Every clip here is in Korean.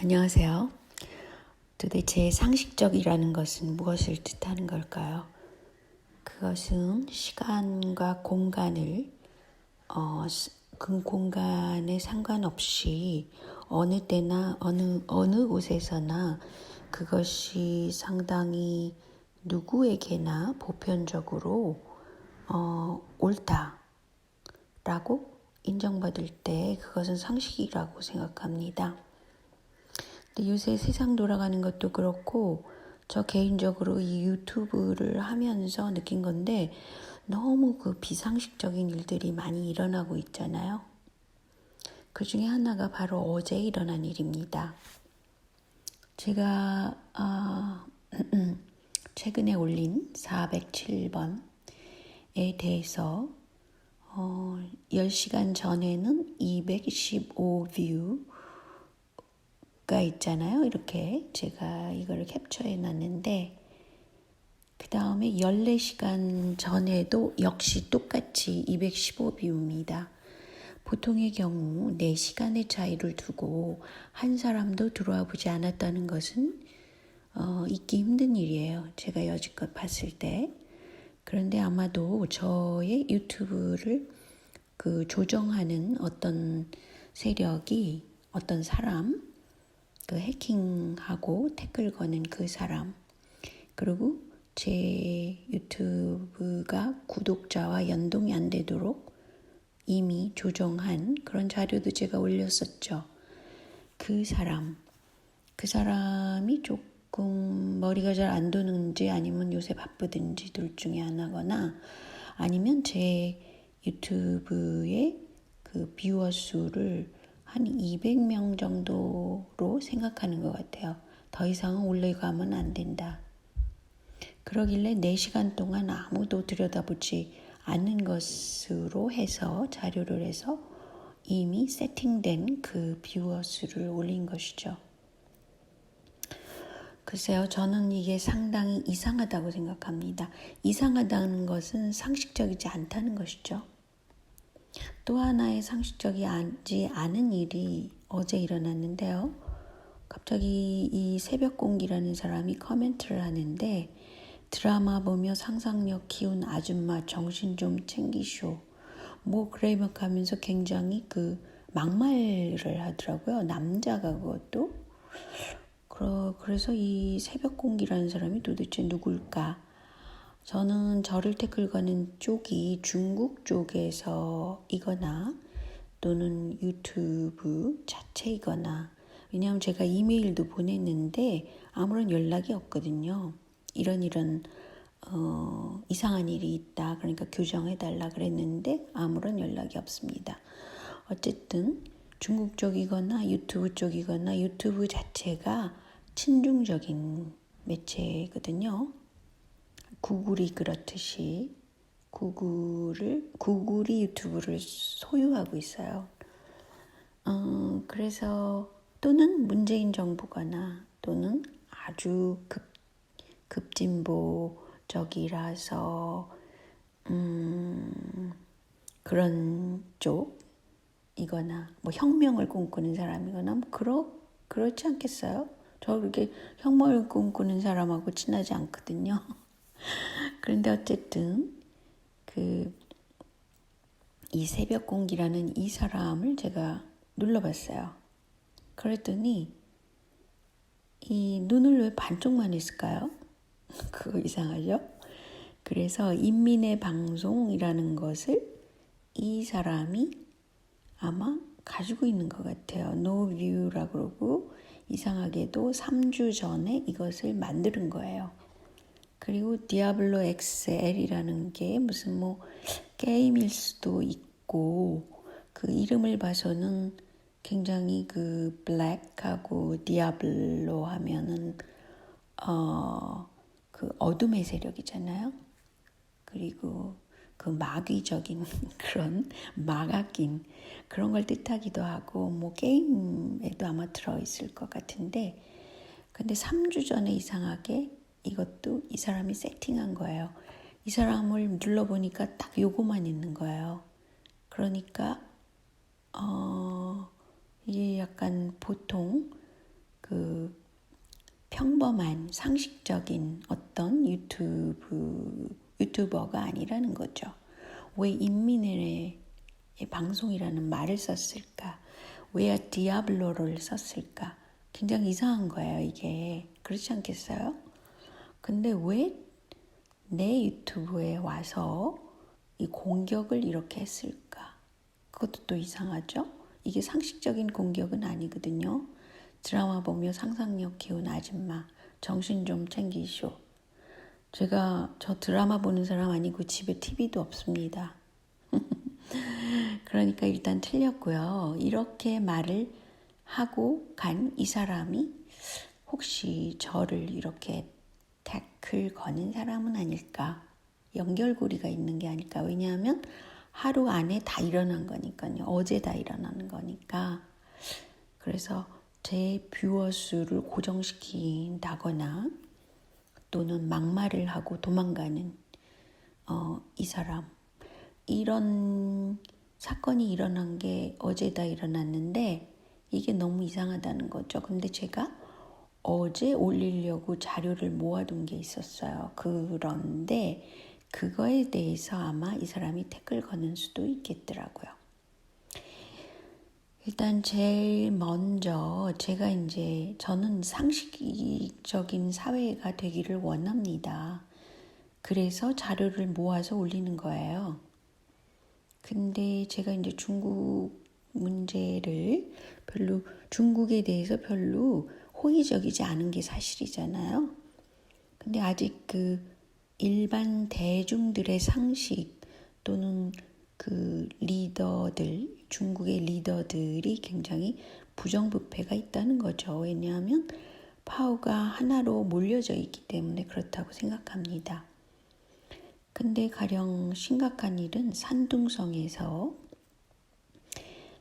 안녕하세요. 도대체 상식적이라는 것은 무엇을 뜻하는 걸까요? 그것은 시간과 공간을 그 공간에 상관없이 어느 때나 어느 곳에서나 그것이 상당히 누구에게나 보편적으로 옳다라고 인정받을 때 그것은 상식이라고 생각합니다. 근데 요새 세상 돌아가는 것도 그렇고 저 개인적으로 이 유튜브를 하면서 느낀 건데 너무 그 비상식적인 일들이 많이 일어나고 있잖아요. 그 중에 하나가 바로 어제 일어난 일입니다. 제가 최근에 올린 407번에 대해서 10시간 전에는 215뷰 가 있잖아요. 이렇게 제가 이걸 캡처해 놨는데 그 다음에 14시간 전에도 역시 똑같이 215뷰입니다. 보통의 경우 4시간의 차이를 두고 한 사람도 들어와 보지 않았다는 것은 있기 힘든 일이에요. 제가 여지껏 봤을 때. 그런데 아마도 저의 유튜브를 조정하는 어떤 세력이 어떤 사람 해킹하고 태클 거는 그 사람, 그리고 제 유튜브가 구독자와 연동이 안 되도록 이미 조정한 그런 자료도 제가 올렸었죠. 그 사람이 조금 머리가 잘 안 도는지 아니면 요새 바쁘든지 둘 중에 하나거나 아니면 제 유튜브의 그 뷰어 수를 한 200명 정도로 생각하는 것 같아요. 더 이상은 올라가면 안 된다. 그러길래 4시간 동안 아무도 들여다보지 않는 것으로 해서 자료를 해서 이미 세팅된 그 뷰어 수를 올린 것이죠. 글쎄요, 저는 이게 상당히 이상하다고 생각합니다. 이상하다는 것은 상식적이지 않다는 것이죠. 또 하나의 상식적이지 않은 일이 어제 일어났는데요. 갑자기 이 새벽공기라는 사람이 코멘트를 하는데 드라마 보며 상상력 키운 아줌마 정신 좀 챙기쇼. 그래막 하면서 굉장히 막말을 하더라고요. 남자가 그것도. 그래서 이 새벽공기라는 사람이 도대체 누굴까? 저는 저를 태클 거는 쪽이 중국 쪽에서이거나 또는 유튜브 자체이거나, 왜냐하면 제가 이메일도 보냈는데 아무런 연락이 없거든요. 이런 이상한 일이 있다, 그러니까 교정해달라 그랬는데 아무런 연락이 없습니다. 어쨌든 중국 쪽이거나 유튜브 쪽이거나 유튜브 자체가 친중적인 매체거든요. 구글이 그렇듯이 구글이 유튜브를 소유하고 있어요. 그래서 또는 문재인 정부거나 또는 아주 급진보적이라서 그런 쪽이거나 혁명을 꿈꾸는 사람이거나 그렇지 않겠어요? 저 그렇게 혁명을 꿈꾸는 사람하고 친하지 않거든요. 그런데 어쨌든 이 새벽공기라는 이 사람을 제가 눌러봤어요. 그랬더니 이 눈을 왜 반쪽만 했을까요? 그거 이상하죠? 그래서 인민의 방송이라는 것을 이 사람이 아마 가지고 있는 것 같아요. 노뷰라고 그러고 이상하게도 3주 전에 이것을 만드는 거예요. 그리고 디아블로 XL이라는 게 무슨 게임일 수도 있고, 그 이름을 봐서는 굉장히 블랙하고 디아블로 하면은 어둠의 세력이잖아요. 그리고 마귀적인 그런 마가낀 그런 걸 뜻하기도 하고 게임에도 아마 들어있을 것 같은데, 근데 3주 전에 이상하게 이것도 이 사람이 세팅한 거예요. 이 사람을 눌러보니까 딱 요거만 있는 거예요. 그러니까 이게 약간 보통 그 평범한 상식적인 어떤 유튜버가 아니라는 거죠. 왜 인민의 방송이라는 말을 썼을까? 왜 디아블로를 썼을까? 굉장히 이상한 거예요, 이게. 그렇지 않겠어요? 근데 왜 내 유튜브에 와서 이 공격을 이렇게 했을까? 그것도 또 이상하죠? 이게 상식적인 공격은 아니거든요. 드라마 보며 상상력 키운 아줌마, 정신 좀 챙기쇼. 저 드라마 보는 사람 아니고 집에 TV도 없습니다. 그러니까 일단 틀렸고요. 이렇게 말을 하고 간 이 사람이 혹시 저를 이렇게 태클 거는 사람은 아닐까? 연결고리가 있는 게 아닐까? 왜냐하면 하루 안에 다 일어난 거니까요. 어제 다 일어나는 거니까. 그래서 제 뷰어 수를 고정시킨다거나 또는 막말을 하고 도망가는 이 사람. 이런 사건이 일어난 게 어제 다 일어났는데 이게 너무 이상하다는 거죠. 근데 제가 어제 올리려고 자료를 모아둔 게 있었어요. 그런데 그거에 대해서 아마 이 사람이 태클 거는 수도 있겠더라고요. 일단 제일 먼저 저는 상식적인 사회가 되기를 원합니다. 그래서 자료를 모아서 올리는 거예요. 근데 제가 이제 중국에 대해서 별로 호의적이지 않은 게 사실이잖아요. 근데 아직 그 일반 대중들의 상식 또는 그 중국의 리더들이 굉장히 부정부패가 있다는 거죠. 왜냐하면 파워가 하나로 몰려져 있기 때문에 그렇다고 생각합니다. 근데 가령 심각한 일은 산둥성에서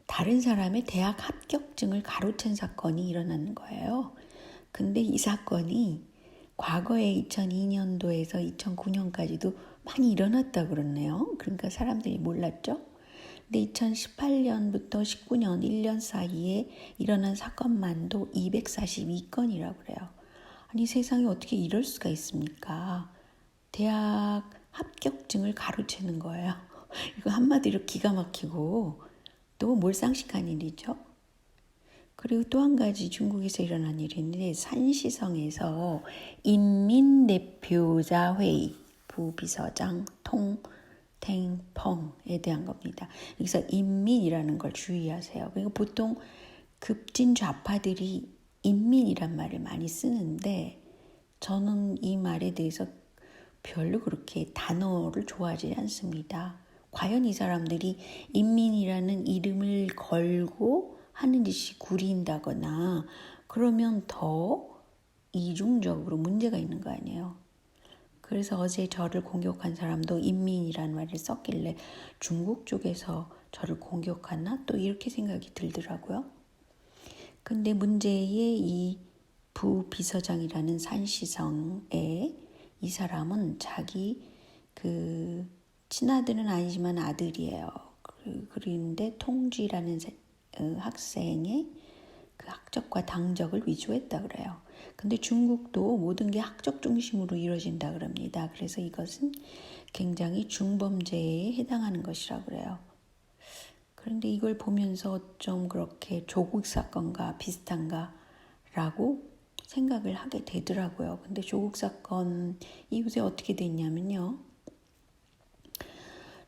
다른 사람의 대학 합격증을 가로챈 사건이 일어나는 거예요. 근데 이 사건이 과거에 2002년도에서 2009년까지도 많이 일어났다고 그러네요. 그러니까 사람들이 몰랐죠. 근데 2018년부터 19년 1년 사이에 일어난 사건만도 242건이라고 그래요. 아니 세상에 어떻게 이럴 수가 있습니까? 대학 합격증을 가로채는 거예요. 이거 한마디로 기가 막히고 또 몰상식한 일이죠. 그리고 또 한 가지 중국에서 일어난 일인데 산시성에서 인민대표자회의 부비서장 통탱펑에 대한 겁니다. 여기서 인민이라는 걸 주의하세요. 그러니까 보통 급진 좌파들이 인민이란 말을 많이 쓰는데 저는 이 말에 대해서 별로 그렇게 단어를 좋아하지 않습니다. 과연 이 사람들이 인민이라는 이름을 걸고 하는 짓이 구린다거나 그러면 더 이중적으로 문제가 있는 거 아니에요. 그래서 어제 저를 공격한 사람도 인민이라는 말을 썼길래 중국 쪽에서 저를 공격하나 또 이렇게 생각이 들더라고요. 근데 문제의 이 부비서장이라는 산시성에 이 사람은 자기 그 친아들은 아니지만 아들이에요. 그런데 통쥐라는 학생의 그 학적과 당적을 위조했다 그래요. 근데 중국도 모든 게 학적 중심으로 이루어진다 그럽니다. 그래서 이것은 굉장히 중범죄에 해당하는 것이라 그래요. 그런데 이걸 보면서 좀 그렇게 조국 사건과 비슷한가라고 생각을 하게 되더라고요. 근데 조국 사건이 요새 어떻게 됐냐면요.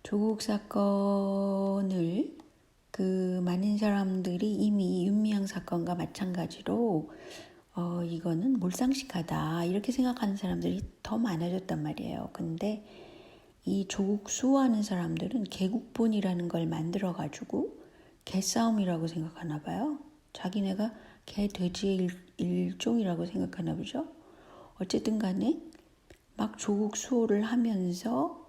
조국 사건을 많은 사람들이 이미 윤미향 사건과 마찬가지로 이거는 몰상식하다 이렇게 생각하는 사람들이 더 많아졌단 말이에요. 근데 이 조국 수호하는 사람들은 개국본이라는 걸 만들어가지고 개싸움이라고 생각하나 봐요. 자기네가 개, 돼지의 일종이라고 생각하나 보죠. 어쨌든 간에 막 조국 수호를 하면서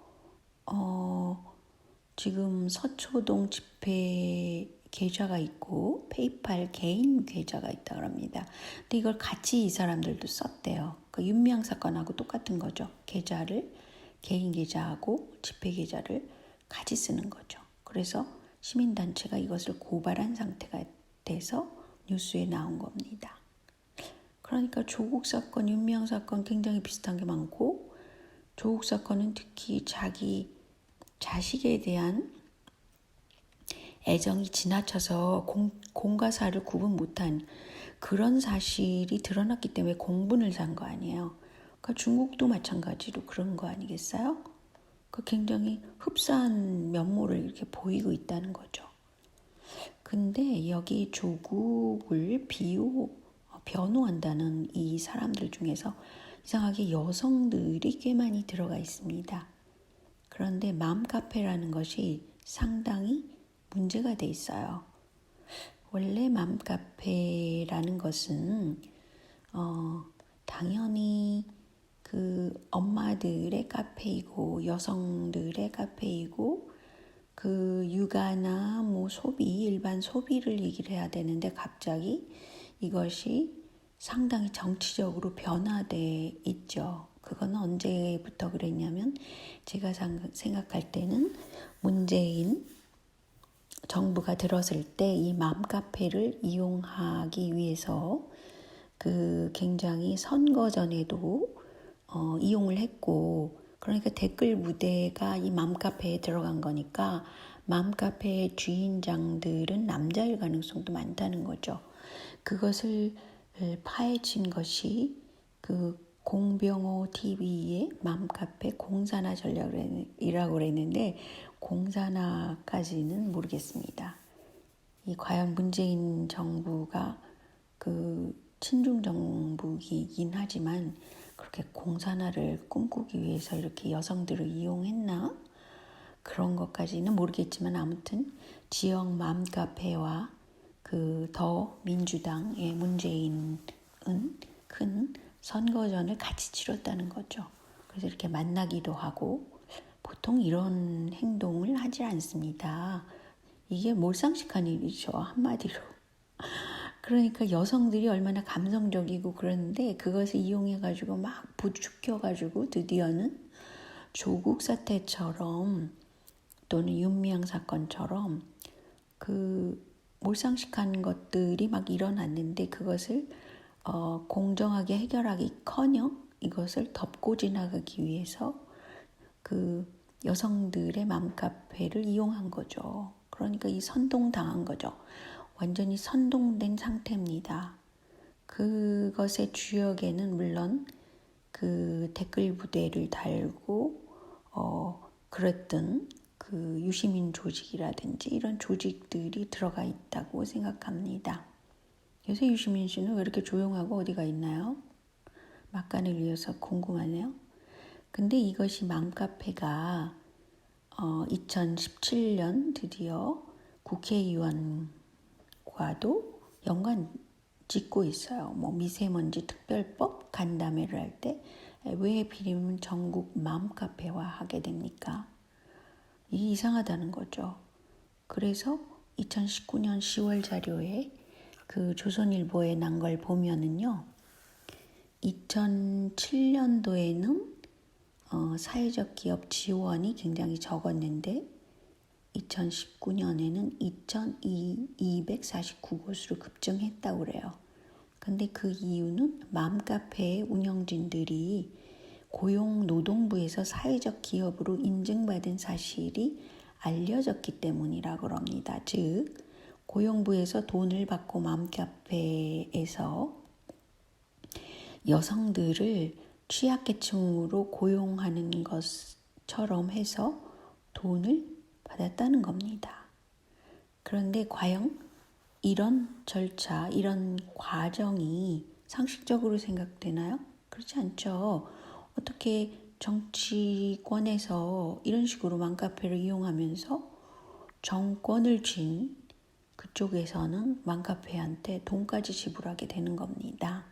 지금 서초동 집회 계좌가 있고 페이팔 개인 계좌가 있다고 합니다. 근데 이걸 같이 이 사람들도 썼대요. 그 윤미향 사건하고 똑같은 거죠. 개인 계좌하고 집회 계좌를 같이 쓰는 거죠. 그래서 시민단체가 이것을 고발한 상태가 돼서 뉴스에 나온 겁니다. 그러니까 조국 사건, 윤미향 사건 굉장히 비슷한 게 많고, 조국 사건은 특히 자기 자식에 대한 애정이 지나쳐서 공과 사를 구분 못한 그런 사실이 드러났기 때문에 공분을 산 거 아니에요. 그러니까 중국도 마찬가지로 그런 거 아니겠어요? 그 굉장히 흡사한 면모를 이렇게 보이고 있다는 거죠. 근데 여기 조국을 변호한다는 이 사람들 중에서 이상하게 여성들이 꽤 많이 들어가 있습니다. 그런데 맘카페라는 것이 상당히 문제가 돼 있어요. 원래 맘카페라는 것은 당연히 그 엄마들의 카페이고 여성들의 카페이고 그 육아나 뭐 소비, 일반 소비를 얘기를 해야 되는데 갑자기 이것이 상당히 정치적으로 변화돼 있죠. 그거는 언제부터 그랬냐면 제가 생각할 때는 문재인 정부가 들었을 때 이 맘카페를 이용하기 위해서 그 굉장히 선거 전에도 이용을 했고, 그러니까 댓글 무대가 이 맘카페에 들어간 거니까 맘카페의 주인장들은 남자일 가능성도 많다는 거죠. 그것을 파헤친 것이 그 공병호 TV의 맘카페 공산화 전략이라고 그랬는데 공산화까지는 모르겠습니다. 이 과연 문재인 정부가 그 친중 정부이긴 하지만 그렇게 공산화를 꿈꾸기 위해서 이렇게 여성들을 이용했나? 그런 것까지는 모르겠지만 아무튼 지역 맘카페와 그 더 민주당의 문재인은 큰 선거전을 같이 치렀다는 거죠. 그래서 이렇게 만나기도 하고 보통 이런 행동을 하지 않습니다. 이게 몰상식한 일이죠. 한마디로. 그러니까 여성들이 얼마나 감성적이고 그러는데 그것을 이용해가지고 막 부추겨가지고 드디어는 조국 사태처럼 또는 윤미향 사건처럼 그 몰상식한 것들이 막 일어났는데 그것을 공정하게 해결하기커녕 이것을 덮고 지나가기 위해서 그 여성들의 맘카페를 이용한 거죠. 그러니까 이 선동당한 거죠. 완전히 선동된 상태입니다. 그것의 주역에는 물론 그 댓글 부대를 달고 그랬던 그 유시민 조직이라든지 이런 조직들이 들어가 있다고 생각합니다. 요새 유시민 씨는 왜 이렇게 조용하고 어디가 있나요? 막간을 이어서 궁금하네요. 근데 이것이 맘카페가 2017년 드디어 국회의원과도 연관 짓고 있어요. 뭐 미세먼지 특별법 간담회를 할 때 왜 필이면 전국 맘카페화 하게 됩니까? 이게 이상하다는 거죠. 그래서 2019년 10월 자료에 그 조선일보에 난 걸 보면은요. 2007년도에는 사회적 기업 지원이 굉장히 적었는데 2019년에는 2,249곳으로 급증했다고 그래요. 근데 그 이유는 맘카페의 운영진들이 고용노동부에서 사회적 기업으로 인증받은 사실이 알려졌기 때문이라고 합니다. 즉 고용부에서 돈을 받고 맘카페에서 여성들을 취약계층으로 고용하는 것처럼 해서 돈을 받았다는 겁니다. 그런데 과연 이런 절차, 이런 과정이 상식적으로 생각되나요? 그렇지 않죠. 어떻게 정치권에서 이런 식으로 맘카페를 이용하면서 정권을 쥔 그쪽에서는 맘카페한테 돈까지 지불하게 되는 겁니다.